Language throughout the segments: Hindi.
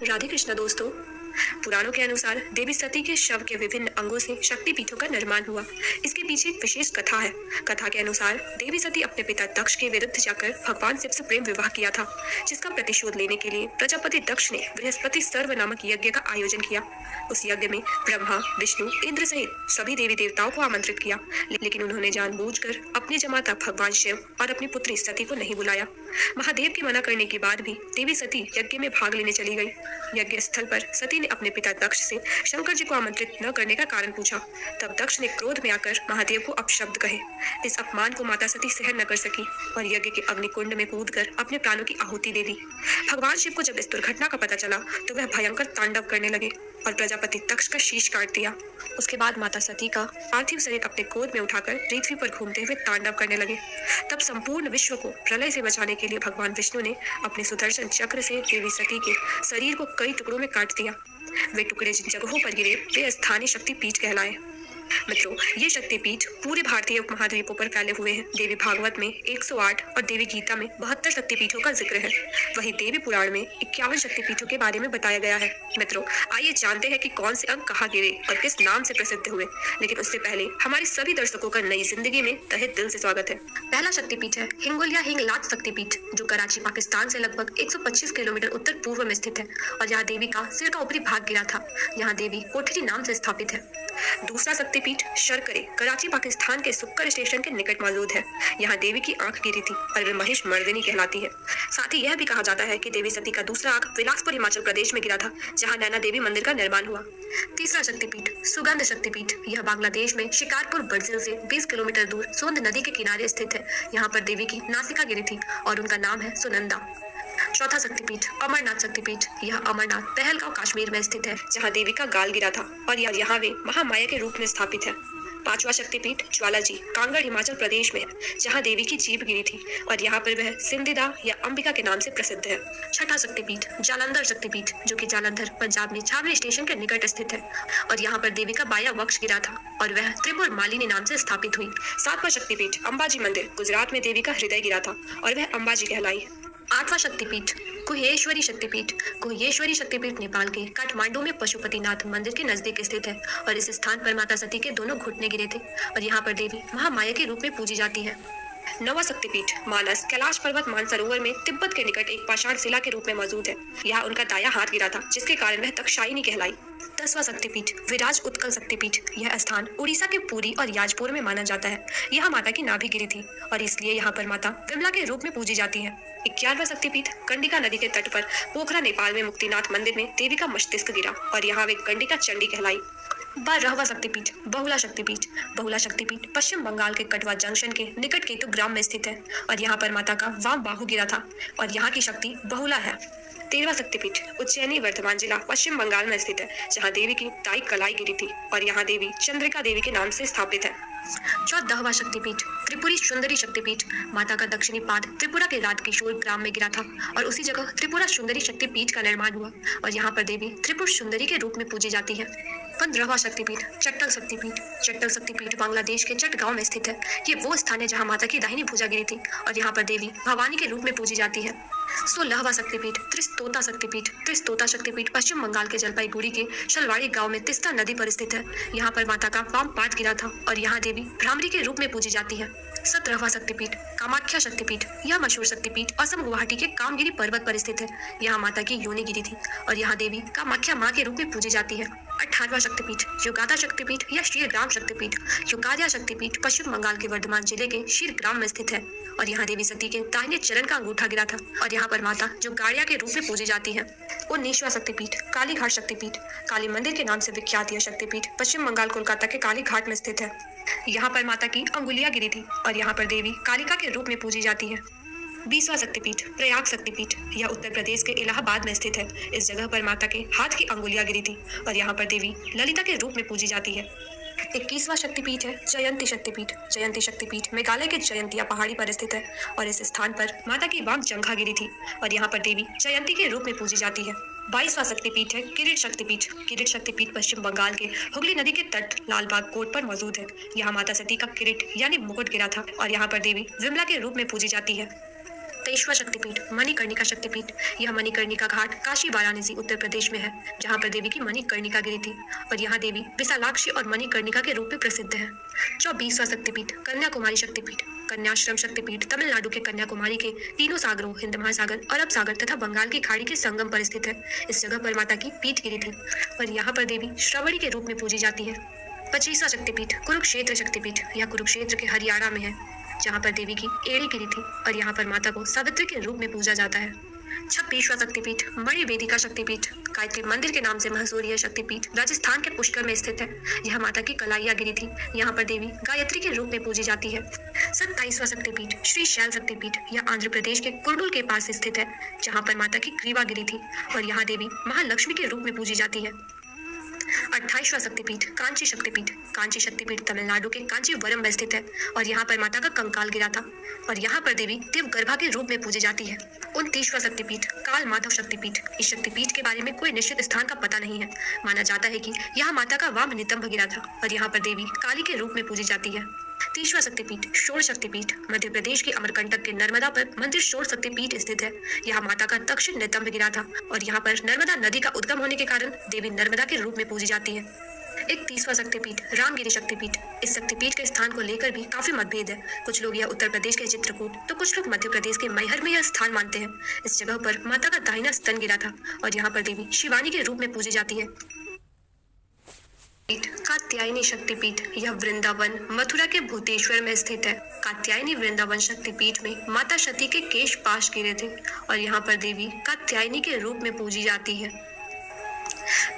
राधे कृष्णा दोस्तों। पुराणों के अनुसार देवी सती के शव के विभिन्न अंगों से शक्तिपीठों का निर्माण हुआ। इसके पीछे एक विशेष कथा है। कथा के अनुसार देवी सती अपने पिता दक्ष के विरुद्ध जाकर भगवान शिव से प्रेम विवाह किया था, जिसका प्रतिशोध लेने के लिए प्रजापति दक्ष ने बृहस्पति सर्व नामक यज्ञ का आयोजन किया। उस यज्ञ में ब्रह्मा, विष्णु, इंद्र सहित सभी देवी देवताओं को आमंत्रित किया, लेकिन उन्होंने जानबूझकर अपने जमाता भगवान शिव और अपनी पुत्री सती को नहीं बुलाया। महादेव के मना करने के बाद भी देवी सती यज्ञ में भाग लेने चली गई। यज्ञ स्थल पर सती ने अपने पिता दक्ष से शंकर जी को आमंत्रित न करने का कारण पूछा। तब दक्ष ने क्रोध में आकर महादेव को अपशब्द कहे। इस अपमान को माता सती सहन न कर सकी और यज्ञ के अग्निकुंड में कूदकर अपने प्राणों की आहुति दे दी। भगवान शिव को जब इस दुर्घटना का पता चला तो वह भयंकर तांडव करने लगे और प्रजापति दक्ष का शीश काट दिया। उसके बाद माता सती का पार्थिव शरीर अपने गोद में उठाकर पृथ्वी पर घूमते हुए तांडव करने लगे। तब संपूर्ण विश्व को प्रलय से बचाने के लिए भगवान विष्णु ने अपने सुदर्शन चक्र से देवी सती के शरीर को कई टुकड़ों में काट दिया। वे टुकड़े जिन जगहों पर गिरे वे स्थानीय शक्तिपीठ कहलाए। मित्रों, ये शक्तिपीठ पूरे भारतीय उपमहाद्वीपों पर फैले हुए हैं। देवी भागवत में 108 और देवी गीता में 72 शक्तिपीठों का जिक्र है। वहीं देवी पुराण में 51 शक्तिपीठों के बारे में बताया गया है। मित्रों, आइए जानते हैं कि कौन से अंग कहाँ गिरे और किस नाम से प्रसिद्ध हुए। लेकिन उससे पहले हमारे सभी दर्शकों का नई जिंदगी में तहे दिल से स्वागत है। पहला शक्तिपीठ है हिंगोल या हिंगलाज शक्तिपीठ, जो कराची पाकिस्तान से लगभग 125 किलोमीटर उत्तर पूर्व में स्थित है और यहाँ देवी का सिर का ऊपरी भाग गिरा था। यहाँ देवी कोठरी नाम से स्थापित है। दूसरा शक्तिपीठ शर्करे कराची पाकिस्तान के सुक्कर स्टेशन के निकट मौजूद है। यहाँ देवी की आंख गिरी थी और वे महिष मर्दिनी कहलाती है। साथ ही यह भी कहा जाता है कि देवी सती का दूसरा आंख बिलासपुर हिमाचल प्रदेश में गिरा था, जहाँ नैना देवी मंदिर का निर्माण हुआ। तीसरा शक्तिपीठ सुगंध शक्तिपीठ, यह बांग्लादेश में शिकारपुर बर्जिल से 20 किलोमीटर दूर सोंद नदी के किनारे स्थित है। यहाँ पर देवी की नासिका गिरी थी और उनका नाम है सुनंदा। चौथा शक्तिपीठ अमरनाथ शक्तिपीठ, यह अमरनाथ पहलगांव कश्मीर में स्थित है, जहाँ देवी का गाल गिरा था और यहाँ वे महामाया के रूप में स्थापित है। पांचवा शक्तिपीठ ज्वालाजी कांगड़ हिमाचल प्रदेश में है, जहाँ देवी की जीभ गिरी थी और यहाँ पर वह सिंधिदा या अंबिका के नाम से प्रसिद्ध है। छठा शक्तिपीठ जालंधर शक्तिपीठ, जो कि जालंधर पंजाब में छावनी स्टेशन के निकट स्थित है और यहाँ पर देवी का बाया वक्ष गिरा था और वह त्रिपुर मालिनी नाम से स्थापित हुई। सातवां शक्तिपीठ अंबाजी मंदिर गुजरात में देवी का हृदय गिरा था और वह अंबाजी कहलाई। आठवां शक्तिपीठ कुहेश्वरी शक्तिपीठ, कुहेश्वरी शक्तिपीठ नेपाल के काठमांडू में पशुपतिनाथ मंदिर के नजदीक स्थित है और इस स्थान पर माता सती के दोनों घुटने गिरे थे और यहाँ पर देवी महामाया के रूप में पूजी जाती है। नवा शक्तिपीठ मानस कैलाश पर्वत मानसरोवर में तिब्बत के निकट एक पाषाण शिला के रूप में मौजूद है। यहाँ उनका दाया हाथ गिरा था, जिसके कारण वह तक्षायिनी कहलाई। 10वां शक्तिपीठ विराज उत्कल शक्तिपीठ, यह स्थान उड़ीसा के पुरी और याजपुर में माना जाता है। यहाँ माता की नाभि गिरी थी और इसलिए यहाँ पर माता विमला के रूप में पूजी जाती है। 51वां शक्तिपीठ कंडिका नदी के तट पर पोखरा नेपाल में मुक्तिनाथ मंदिर में देवी का मस्तिष्क गिरा और यहाँ वे कंडिका चंडी कहलाई। 12वां शक्तिपीठ बहुला शक्तिपीठ, बहुला शक्तिपीठ पश्चिम बंगाल के कटवा जंक्शन के निकट केतु ग्राम में स्थित है और यहाँ पर माता का वाम बाहु गिरा था और यहाँ की शक्ति बहुला है। 13वां शक्तिपीठ उज्जैनी वर्धमान जिला पश्चिम बंगाल में स्थित है, जहाँ देवी की दाई कलाई गिरी थी और यहाँ देवी चंद्रिका देवी के नाम से स्थापित है। 14वां शक्तिपीठ त्रिपुरी सुंदरी शक्तिपीठ, माता का दक्षिणी पाद त्रिपुरा के राजकिशोर ग्राम में गिरा था और उसी जगह त्रिपुरा सुंदरी शक्तिपीठ का निर्माण हुआ और यहाँ पर देवी त्रिपुर सुंदरी के रूप में पूजी जाती है। 15वां शक्तिपीठ चट्टल शक्तिपीठ, चट्टल शक्तिपीठ बांग्लादेश के चट गांव में स्थित है। ये वो स्थान है जहाँ माता की दाहिनी भुजा गिरी थी और यहाँ पर देवी भवानी के रूप में पूजी जाती है। 16वां शक्तिपीठ त्रिस्तोता शक्तिपीठ, त्रिस्तोता शक्तिपीठ पश्चिम बंगाल के जलपाईगुड़ी के शलवाड़ी गांव में तिस्ता नदी पर स्थित है। यहाँ पर माता का वाम पाद गिरा था और यहाँ देवी भ्रामरी के रूप में पूजी जाती है। 17वां शक्तिपीठ कामाख्या शक्तिपीठ, यह मशहूर शक्तिपीठ असम गुवाहाटी के कामगिरी पर्वत पर स्थित है। यहाँ माता की योनि गिरी थी और यहाँ देवी कामाख्या माँ के रूप में पूजी जाती है। 18वां शक्तिपीठ युगादा शक्तिपीठ या शीरग्राम शक्तिपीठ, युगादा शक्तिपीठ पश्चिम बंगाल के वर्धमान जिले के शीरग्राम में स्थित है और यहाँ देवी सती के दाहिने चरण का अंगूठा गिरा था और यहाँ पर माता जो गाड़िया के रूप में पूजी जाती है। 19वां शक्तिपीठ कालीघाट शक्तिपीठ, काली मंदिर के नाम से विख्यात यह शक्तिपीठ पश्चिम बंगाल कोलकाता के कालीघाट में स्थित है। यहाँ पर माता की अंगुलियां गिरी थी और यहाँ पर देवी कालिका के रूप में पूजी जाती है। 20वां शक्तिपीठ प्रयाग शक्तिपीठ, यह उत्तर प्रदेश के इलाहाबाद में स्थित है। इस जगह पर माता के हाथ की अंगुलियां गिरी थी और यहाँ पर देवी ललिता के रूप में पूजी जाती है। 21वां शक्तिपीठ है जयंती शक्तिपीठ, जयंती शक्तिपीठ मेघालय के जयंतिया पहाड़ी पर स्थित है और इस स्थान पर माता की वाम जंघा गिरी थी और यहाँ पर देवी जयंती के रूप में पूजी जाती है। 22वां शक्तिपीठ है किरीट शक्तिपीठ, किरीट शक्तिपीठ पश्चिम बंगाल के हुगली नदी के तट लालबाग कोट पर मौजूद है। यहाँ माता सती का किरीट यानी मुकुट गिरा था और यहाँ पर देवी विमला के रूप में पूजी जाती है। 23वां शक्तिपीठ मणिकर्णिका शक्तिपीठ। यह मणिकर्णिका घाट काशी वाराणसी उत्तर प्रदेश में है, जहाँ पर देवी की मणिकर्णिका गिरी थी और यहाँ देवी विशालाक्षी और मणिकर्णिका के रूप में प्रसिद्ध है। 24वां शक्तिपीठ कन्याकुमारी शक्तिपीठ। कन्याश्रम शक्तिपीठ तमिलनाडु के कन्याकुमारी के तीनों सागरों हिंद महासागर, अरब सागर तथा बंगाल की खाड़ी के संगम पर स्थित है। इस जगह पर माता की पीठ गिरी थी और यहाँ पर देवी श्रवणी के रूप में पूजी जाती है। 25वां शक्तिपीठ कुरुक्षेत्र शक्तिपीठ। यह कुरुक्षेत्र के हरियाणा में है, जहाँ पर देवी की एड़ी गिरी थी और यहाँ पर माता को सावित्री के रूप में पूजा जाता है। 26वां शक्तिपीठ मणिवेदिका शक्तिपीठ। गायत्री मंदिर के नाम से मशहूर यह शक्तिपीठ राजस्थान के पुष्कर में स्थित है। यह माता की कलाइया गिरी थी। यहाँ पर देवी गायत्री के रूप में पूजी जाती है। 27वां शक्तिपीठ श्री शैल शक्तिपीठ। यह आंध्र प्रदेश के कुर्नूल के पास स्थित है, जहाँ पर माता की ग्रीवा गिरी थी और यहाँ देवी महालक्ष्मी के रूप में पूजी जाती है। 28वां शक्तिपीठ कांची शक्तिपीठ। कांची शक्तिपीठ तमिलनाडु के कांचीवरम में स्थित है और यहाँ पर माता का कंकाल गिरा था और यहाँ पर देवी देवगर्भा के रूप में पूजी जाती है। 29वां शक्तिपीठ काल माधव शक्तिपीठ। इस शक्तिपीठ के बारे में कोई निश्चित स्थान का पता नहीं है। माना जाता है कि यहाँ माता का वाम नितंब गिरा था और यहाँ पर देवी काली के रूप में पूजी जाती है। 30वां शक्तिपीठ शोर शक्तिपीठ। मध्य प्रदेश के अमरकंटक के नर्मदा पर मंदिर शोर शक्तिपीठ स्थित है। यहाँ माता का दक्षिण नितंब गिरा था और यहाँ पर नर्मदा नदी का उद्गम होने के कारण देवी नर्मदा के रूप में पूजी जाती है। 31वां शक्तिपीठ रामगिरी शक्तिपीठ। इस शक्तिपीठ के स्थान को लेकर भी काफी मतभेद है। कुछ लोग यह उत्तर प्रदेश के चित्रकूट तो कुछ लोग मध्य प्रदेश के मैहर में यह स्थान मानते हैं। इस जगह पर माता का दाहिना स्तन गिरा था और यहाँ पर देवी शिवानी के रूप में पूजी जाती है। कात्यायनी शक्तिपीठ। यह वृंदावन मथुरा के भूतेश्वर में स्थित है। कात्यायनी वृंदावन शक्तिपीठ में माता सती के केश पाश गिरे थे और यहाँ पर देवी कात्यायनी के रूप में पूजी जाती है।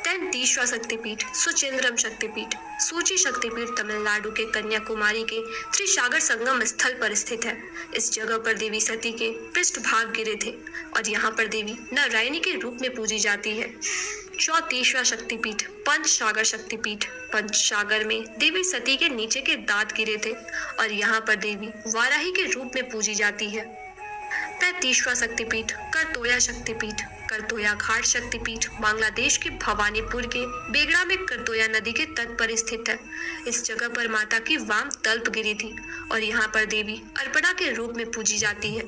33वां शक्तिपीठ सुचेंद्रम शक्तिपीठ। सूची शक्तिपीठ तमिलनाडु के कन्याकुमारी के त्रिसागर संगम स्थल पर स्थित है। इस जगह पर देवी सती के पृष्ठभाग गिरे थे और यहाँ पर देवी नारायणी के रूप में पूजी जाती है। 34वां शक्तिपीठ पंचसागर शक्तिपीठ। पंचसागर में देवी सती के नीचे के दांत गिरे थे और यहाँ पर देवी वाराही के रूप में पूजी जाती है। 35वां शक्तिपीठ करतोया शक्तिपीठ। करतोया घाट शक्तिपीठ बांग्लादेश के भवानीपुर के बेगड़ा में करतोया नदी के तट पर स्थित है। इस जगह पर माता की वाम तल्प गिरी थी और यहाँ पर देवी अर्पणा के रूप में पूजी जाती है।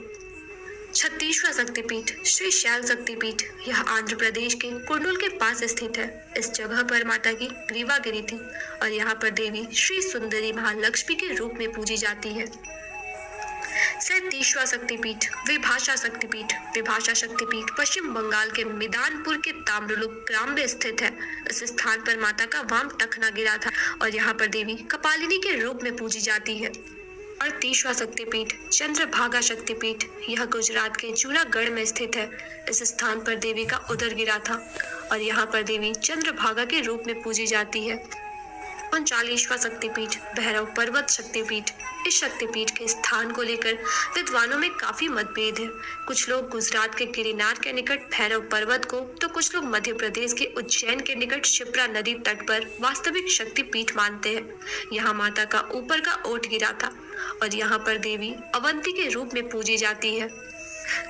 36वां शक्तिपीठ श्री शैल शक्तिपीठ। यह आंध्र प्रदेश के कुर्नूल के पास स्थित है। इस जगह पर माता की ग्रीवा गिरी थी और यहाँ पर देवी श्री सुंदरी महालक्ष्मी के रूप में पूजी जाती है। 37वां शक्तिपीठ विभाषा शक्तिपीठ। विभाषा शक्तिपीठ पश्चिम बंगाल के मिदानपुर के ताम्रलुक ग्राम में स्थित है। इस स्थान पर माता का वाम टखना गिरा था और यहाँ पर देवी कपालिनी के रूप में पूजी जाती है। 38वां शक्तिपीठ चंद्रभागा शक्तिपीठ। यह गुजरात के जूनागढ़ में स्थित है। इस स्थान पर देवी का उदर गिरा था और यहाँ पर देवी चंद्रभागा के रूप में पूजी जाती है। 39वां शक्तिपीठ भैरव पर्वत शक्तिपीठ। इस शक्तिपीठ के स्थान को लेकर विद्वानों में काफी मतभेद है। कुछ लोग गुजरात के गिरिनार के निकट भैरव पर्वत को तो कुछ लोग मध्य प्रदेश के उज्जैन के निकट शिप्रा नदी तट पर वास्तविक शक्तिपीठ मानते हैं। यहाँ माता का ऊपर का ओठ गिरा था और यहाँ पर देवी अवंती के रूप में पूजी जाती है।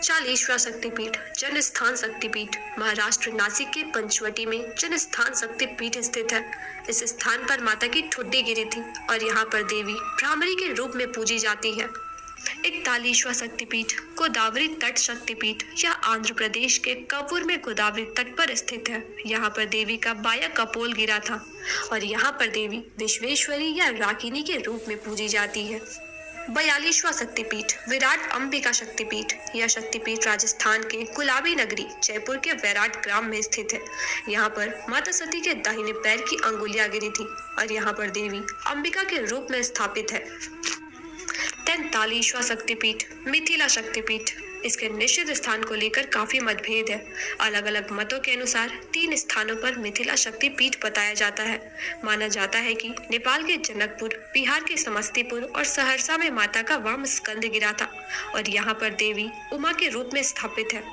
40वां शक्तिपीठ जनस्थान शक्तिपीठ। महाराष्ट्र नासिक के पंचवटी में जनस्थान शक्तिपीठ स्थित है। इस स्थान पर माता की ठुड्डी गिरी थी और यहाँ पर देवी भ्रामरी के रूप में पूजी जाती है। 41वां शक्तिपीठ गोदावरी तट शक्तिपीठ। यह आंध्र प्रदेश के कपूर में गोदावरी तट पर स्थित है। यहाँ पर देवी का बाया कपोल गिरा था और यहाँ पर देवी विश्वेश्वरी या राकिनी के रूप में पूजी जाती है। 42वां शक्तिपीठ विराट अंबिका शक्तिपीठ। यह शक्तिपीठ राजस्थान के गुलाबी नगरी जयपुर के वैराट ग्राम में स्थित है। यहाँ पर माता सती के दाहिने पैर की अंगुलियां गिरी थी और यहाँ पर देवी अंबिका के रूप में स्थापित है। 43वां शक्तिपीठ मिथिला शक्तिपीठ। इसके निश्चित स्थान को लेकर काफी मतभेद है। अलग अलग मतों के अनुसार 3 स्थानों पर मिथिला शक्तिपीठ बताया जाता है। माना जाता है कि नेपाल के जनकपुर, बिहार के समस्तीपुर और सहरसा में माता का वाम स्कंद गिरा था और यहाँ पर देवी उमा के रूप में स्थापित है।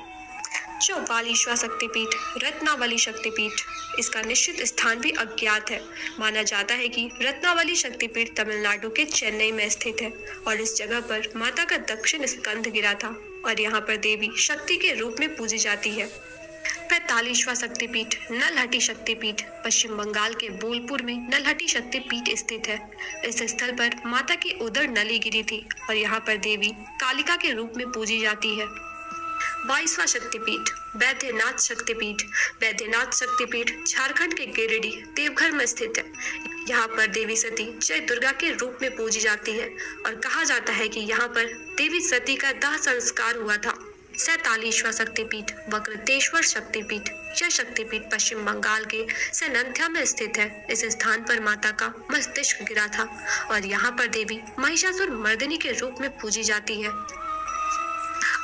44वां शक्तिपीठ रत्नावली शक्तिपीठ। इसका निश्चित स्थान भी अज्ञात है। माना जाता है कि रत्नावली शक्तिपीठ तमिलनाडु के चेन्नई में स्थित है और इस जगह पर माता का दक्षिण स्कंद गिरा था और यहाँ पर देवी शक्ति के रूप में पूजी जाती है। 45वां शक्तिपीठ नलहटी शक्तिपीठ पश्चिम बंगाल के बोलपुर में नलहटी शक्तिपीठ स्थित है। इस स्थल पर माता की उदर नली गिरी थी और यहाँ पर देवी कालिका के रूप में पूजी जाती है। 22वां शक्तिपीठ बैद्यनाथ शक्तिपीठ। बैद्यनाथ शक्तिपीठ झारखंड के गिरिडीह देवघर में स्थित है। यहाँ पर देवी सती जय दुर्गा के रूप में पूजी जाती है और कहा जाता है कि यहाँ पर देवी सती का दाह संस्कार हुआ था। 47वां शक्तिपीठ वक्रतेश्वर शक्तिपीठ। यह शक्तिपीठ पश्चिम बंगाल के सैनंथ्या में स्थित है। इस स्थान पर माता का मस्तिष्क गिरा था और यहाँ पर देवी महिषासुर मर्दिनी के रूप में पूजी जाती है।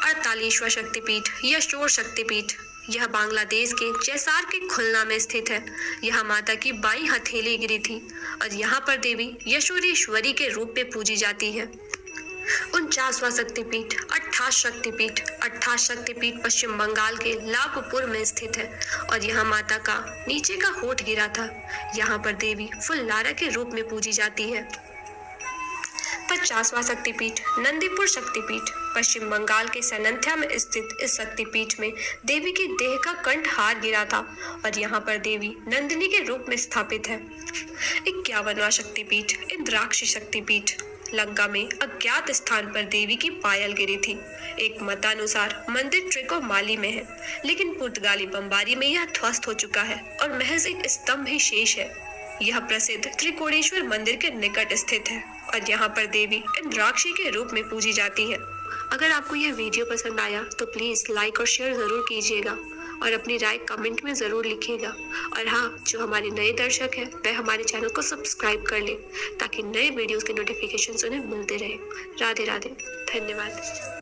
48वां शक्तिपीठ यशोर शक्तिपीठ। यह बांग्लादेश के जैसार के खुलना में स्थित है। यहाँ माता की बाई हथेली गिरी थी और यहाँ पर देवी यशोरेश्वरी के रूप में पूजी जाती है। 49वां शक्तिपीठ अट्ठाश शक्तिपीठ। अट्ठाश शक्तिपीठ पश्चिम बंगाल के लाभपुर में स्थित है और यहाँ माता का नीचे का होठ गिरा था। यहाँ पर देवी फुल्लारा के रूप में पूजी जाती है। 50वां शक्तिपीठ नंदीपुर शक्तिपीठ। पश्चिम बंगाल के सैनंथ्या में स्थित इस शक्तिपीठ में देवी की देह का कंठहार गिरा था और यहाँ पर देवी नंदिनी के रूप में स्थापित है। 51वां शक्तिपीठ इंद्राक्षी शक्तिपीठ। लंका में अज्ञात स्थान पर देवी की पायल गिरी थी। एक मतानुसार मंदिर ट्रिकोमाली में है, लेकिन पुर्तगाली बमबारी में यह ध्वस्त हो चुका है और महज एक स्तंभ ही शेष है। यह प्रसिद्ध त्रिकोणेश्वर मंदिर के निकट स्थित है और यहाँ पर देवी इंद्राक्षी के रूप में पूजी जाती है। अगर आपको यह वीडियो पसंद आया तो प्लीज़ लाइक और शेयर ज़रूर कीजिएगा और अपनी राय कमेंट में ज़रूर लिखिएगा। और हाँ, जो हमारे नए दर्शक हैं वह हमारे चैनल को सब्सक्राइब कर लें ताकि नए वीडियोज़ के नोटिफिकेशन उन्हें मिलते रहे। राधे राधे, धन्यवाद।